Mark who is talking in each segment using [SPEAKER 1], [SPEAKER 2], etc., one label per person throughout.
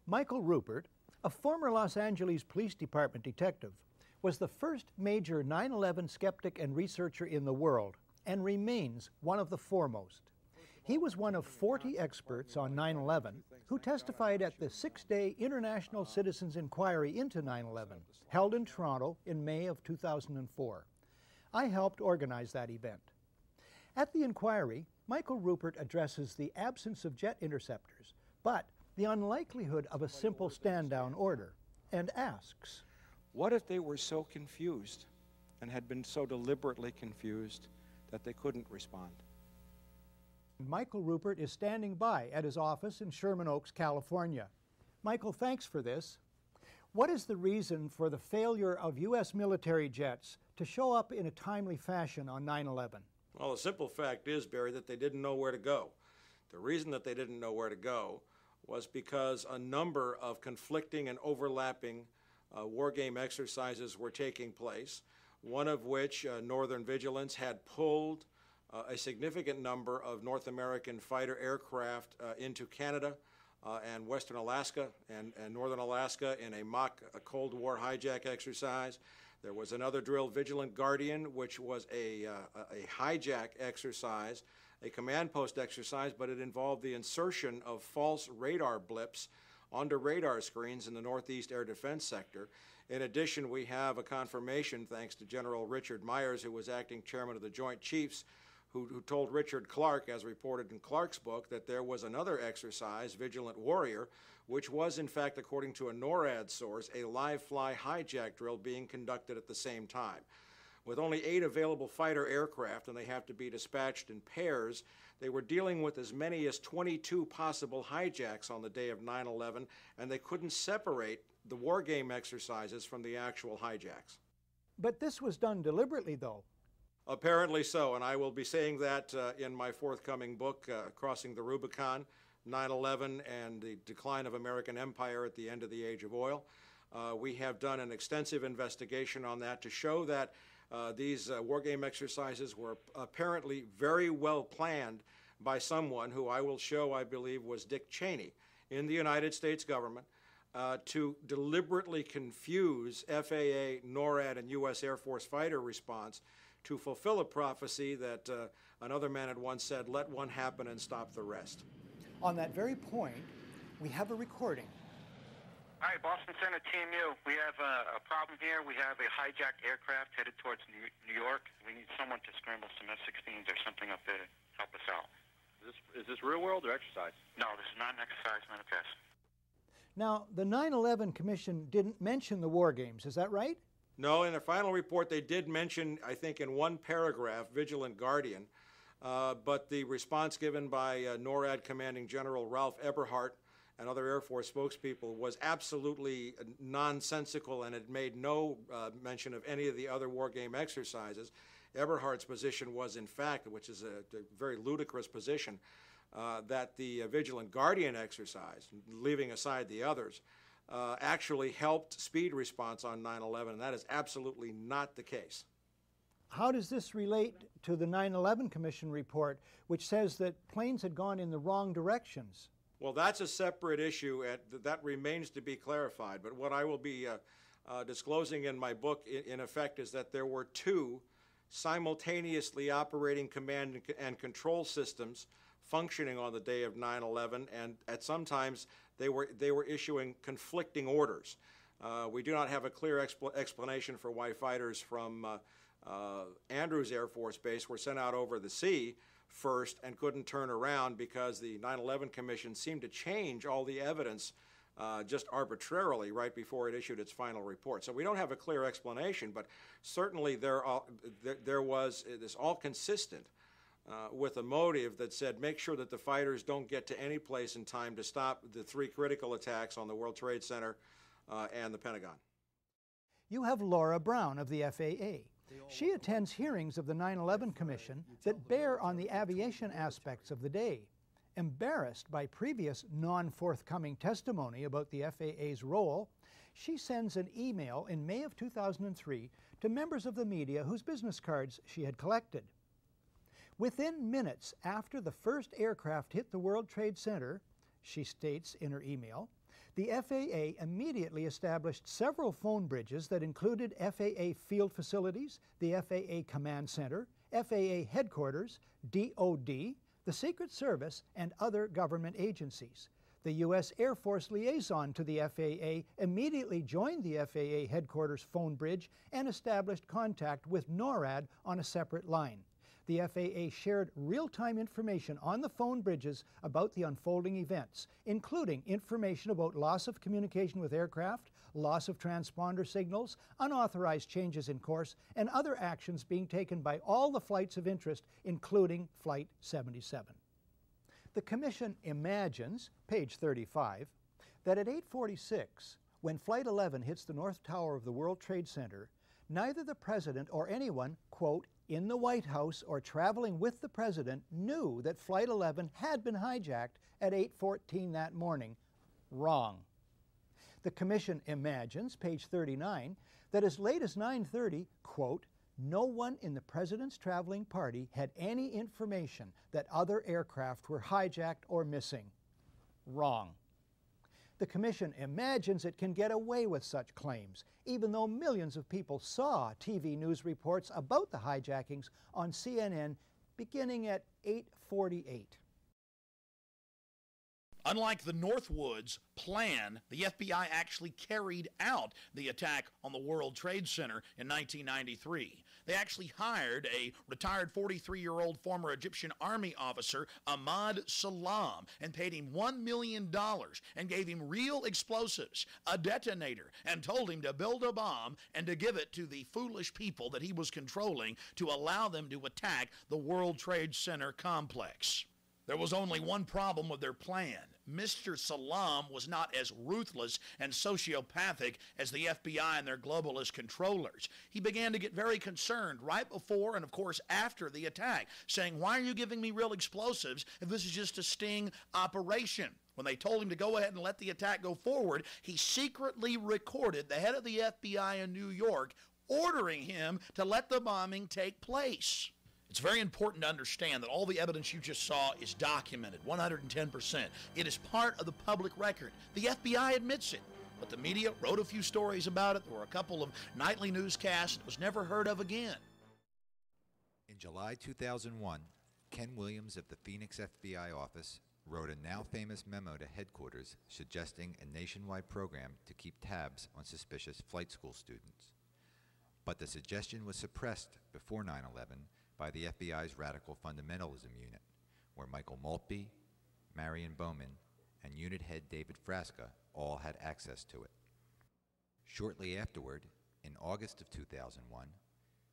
[SPEAKER 1] Michael Rupert, a former Los Angeles Police Department detective, was the first major 9/11 skeptic and researcher in the world and remains one of the foremost. He was one of 40 experts on 9/11 who testified at the 6-day International Citizens Inquiry into 9/11, held in Toronto in May of 2004. I helped organize that event. At the inquiry, Michael Rupert addresses the absence of jet interceptors, but the unlikelihood of a simple stand-down order, and asks,
[SPEAKER 2] what if they were so confused and had been so deliberately confused that they couldn't respond?
[SPEAKER 1] Michael Rupert is standing by at his office in Sherman Oaks, California. Michael, thanks for this. What is the reason for the failure of U.S. military jets to show up in a timely fashion on 9/11?
[SPEAKER 3] Well, the simple fact is, Barry, that they didn't know where to go. The reason that they didn't know where to go was because a number of conflicting and overlapping war game exercises were taking place, one of which, Northern Vigilance, had pulled a significant number of North American fighter aircraft into Canada and Western Alaska and Northern Alaska in a mock Cold War hijack exercise. There was another drill, Vigilant Guardian, which was a hijack exercise, a command post exercise, but it involved the insertion of false radar blips onto radar screens in the Northeast Air Defense Sector. In addition, we have a confirmation, thanks to General Richard Myers, who was acting chairman of the Joint Chiefs, who told Richard Clark, as reported in Clark's book, that there was another exercise, Vigilant Warrior, which was, in fact, according to a NORAD source, a live-fly hijack drill being conducted at the same time. With only 8 available fighter aircraft, and they have to be dispatched in pairs, they were dealing with as many as 22 possible hijacks on the day of 9/11, and they couldn't separate the war game exercises from the actual hijacks.
[SPEAKER 1] But this was done deliberately, though.
[SPEAKER 3] Apparently so, and I will be saying that in my forthcoming book, Crossing the Rubicon, 9/11 and the Decline of American Empire at the End of the Age of Oil. We have done an extensive investigation on that to show that these war game exercises were apparently very well planned by someone who I will show, I believe, was Dick Cheney in the United States government to deliberately confuse FAA, NORAD, and U.S. Air Force fighter response to fulfill a prophecy that another man had once said, let one happen and stop the rest.
[SPEAKER 1] On that very point, we have a recording.
[SPEAKER 4] Hi, Boston Center, TMU. We have a problem here. We have a hijacked aircraft headed towards New York. We need someone to scramble some F-16s or something up there to help us out.
[SPEAKER 5] Is this real world or exercise?
[SPEAKER 4] No, this is not an exercise, not a test.
[SPEAKER 1] Now, the 9/11 Commission didn't mention the war games, is that right?
[SPEAKER 3] No, in their final report they did mention, I think in one paragraph, Vigilant Guardian, but the response given by NORAD Commanding General Ralph Eberhart and other Air Force spokespeople was absolutely nonsensical, and it made no mention of any of the other war game exercises. Eberhart's position was, in fact, which is a very ludicrous position, that the Vigilant Guardian exercise, leaving aside the others, actually helped speed response on 9/11, and that is absolutely not the case.
[SPEAKER 1] How does this relate to the 9/11 Commission report, which says that planes had gone in the wrong directions?
[SPEAKER 3] Well, that's a separate issue, and that remains to be clarified. But what I will be disclosing in my book, in effect, is that there were 2 simultaneously operating command and control systems functioning on the day of 9/11, and at sometimes they were issuing conflicting orders. We do not have a clear explanation for why fighters from Andrews Air Force Base were sent out over the sea first and couldn't turn around because the 9/11 Commission seemed to change all the evidence just arbitrarily right before it issued its final report. So we don't have a clear explanation, but certainly there was, it is all consistent with a motive that said make sure that the fighters don't get to any place in time to stop the 3 critical attacks on the World Trade Center and the Pentagon.
[SPEAKER 1] You have Laura Brown of the FAA. She attends hearings of the 9/11 Commission that bear on the aviation aspects of the day. Embarrassed by previous non-forthcoming testimony about the FAA's role, she sends an email in May of 2003 to members of the media whose business cards she had collected. Within minutes after the first aircraft hit the World Trade Center, she states in her email, The FAA immediately established several phone bridges that included FAA field facilities, the FAA Command Center, FAA Headquarters, DOD, the Secret Service, and other government agencies. The U.S. Air Force liaison to the FAA immediately joined the FAA Headquarters phone bridge and established contact with NORAD on a separate line. The FAA shared real-time information on the phone bridges about the unfolding events, including information about loss of communication with aircraft, loss of transponder signals, unauthorized changes in course, and other actions being taken by all the flights of interest, including Flight 77. The Commission imagines, page 35, that at 8:46, when Flight 11 hits the North Tower of the World Trade Center, neither the President or anyone, quote, in the White House or traveling with the President knew that Flight 11 had been hijacked at 8:14 that morning. Wrong. The Commission imagines, page 39, that as late as 9:30, quote, no one in the President's traveling party had any information that other aircraft were hijacked or missing. Wrong. The Commission imagines it can get away with such claims, even though millions of people saw TV news reports about the hijackings on CNN beginning at 8:48.
[SPEAKER 6] Unlike the Northwoods plan, the FBI actually carried out the attack on the World Trade Center in 1993. They actually hired a retired 43-year-old former Egyptian army officer, Ahmad Salam, and paid him $1 million and gave him real explosives, a detonator, and told him to build a bomb and to give it to the foolish people that he was controlling to allow them to attack the World Trade Center complex. There was only one problem with their plan. Mr. Salam was not as ruthless and sociopathic as the FBI and their globalist controllers. He began to get very concerned right before and, of course, after the attack, saying, why are you giving me real explosives if this is just a sting operation? When they told him to go ahead and let the attack go forward, he secretly recorded the head of the FBI in New York ordering him to let the bombing take place. It's very important to understand that all the evidence you just saw is documented, 110%. It is part of the public record. The FBI admits it, but the media wrote a few stories about it. There were a couple of nightly newscasts. It was never heard of again.
[SPEAKER 7] In July 2001, Ken Williams of the Phoenix FBI office wrote a now famous memo to headquarters suggesting a nationwide program to keep tabs on suspicious flight school students. But the suggestion was suppressed before 9/11 by the FBI's Radical Fundamentalism Unit, where Michael Maltby, Marion Bowman, and unit head David Frasca all had access to it. Shortly afterward, in August of 2001,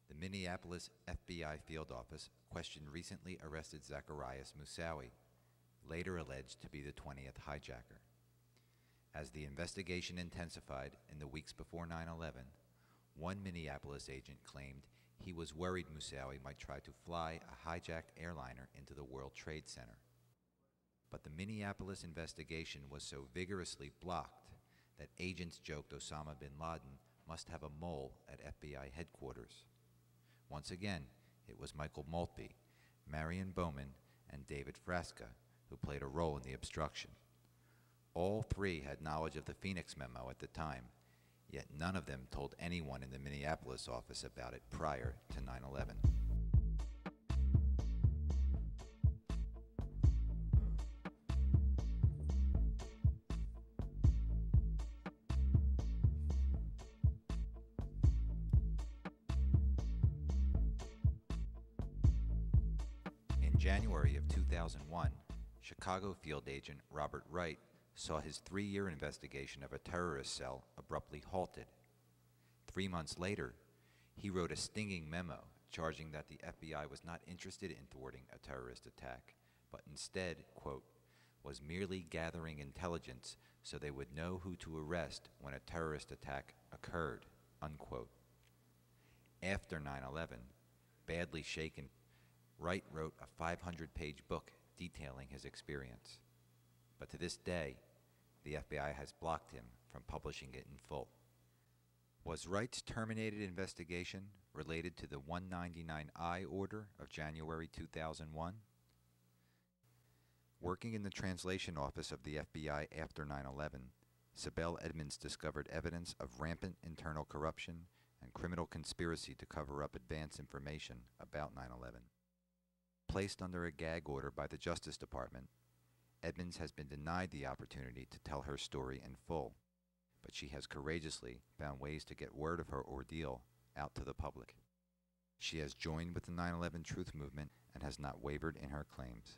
[SPEAKER 7] the Minneapolis FBI field office questioned recently arrested Zacarias Moussaoui, later alleged to be the 20th hijacker. As the investigation intensified in the weeks before 9/11, one Minneapolis agent claimed he was worried Moussaoui might try to fly a hijacked airliner into the World Trade Center. But the Minneapolis investigation was so vigorously blocked that agents joked Osama bin Laden must have a mole at FBI headquarters. Once again, it was Michael Maltby, Marion Bowman, and David Frasca who played a role in the obstruction. All three had knowledge of the Phoenix memo at the time, yet none of them told anyone in the Minneapolis office about it prior to 9/11. In January of 2001, Chicago field agent Robert Wright saw his 3-year investigation of a terrorist cell abruptly halted. 3 months later, he wrote a stinging memo charging that the FBI was not interested in thwarting a terrorist attack, but instead, quote, was merely gathering intelligence so they would know who to arrest when a terrorist attack occurred, unquote. After 9/11, badly shaken, Wright wrote a 500-page book detailing his experience. But to this day, the FBI has blocked him from publishing it in full. Was Wright's terminated investigation related to the 199I order of January 2001? Working in the translation office of the FBI after 9/11, Sibel Edmonds discovered evidence of rampant internal corruption and criminal conspiracy to cover up advance information about 9/11. Placed under a gag order by the Justice Department, Edmonds has been denied the opportunity to tell her story in full, but she has courageously found ways to get word of her ordeal out to the public. She has joined with the 9/11 truth movement and has not wavered in her claims.